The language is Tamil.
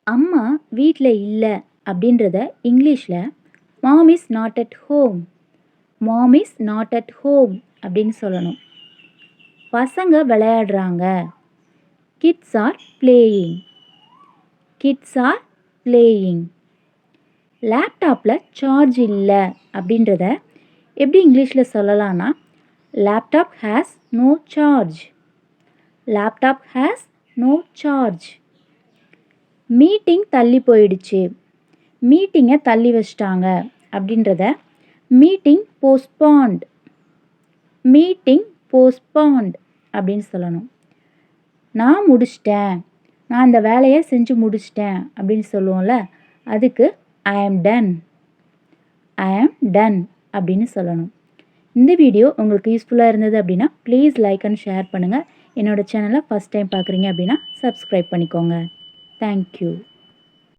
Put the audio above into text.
அம்மா வீட்டில் இல்லை அப்படின்றத இங்கிலீஷில் mom is not at home, mom is not at home அப்படின்னு சொல்லணும். பசங்க விளையாடுறாங்க, kids are playing, kids are playing. லேப்டாப்பில் சார்ஜ் இல்லை அப்படின்றத எப்படி இங்கிலீஷில் சொல்லலாம்னா laptop has no charge, laptop has no charge. Meeting தள்ளி போயிடுச்சு, மீட்டிங்கை தள்ளி வச்சிட்டாங்க அப்படின்றத மீட்டிங் போஸ்ட்பாண்ட், மீட்டிங் போஸ்ட்பாண்ட் அப்படின்னு சொல்லணும். நான் முடிச்சிட்டேன், நான் இந்த வேலையை செஞ்சு முடிச்சிட்டேன் அப்படின்னு சொல்லுவோம்ல, அதுக்கு ஐ ஆம் டன், ஐ ஆம் டன் அப்படின்னு சொல்லணும். இந்த வீடியோ உங்களுக்கு யூஸ்ஃபுல்லாக இருந்தது அப்படின்னா ப்ளீஸ் லைக் அண்ட் ஷேர் பண்ணுங்கள். என்னோடய சேனலை ஃபஸ்ட் டைம் பார்க்குறீங்க அப்படின்னா சப்ஸ்கிரைப் பண்ணிக்கோங்க. தேங்க்யூ.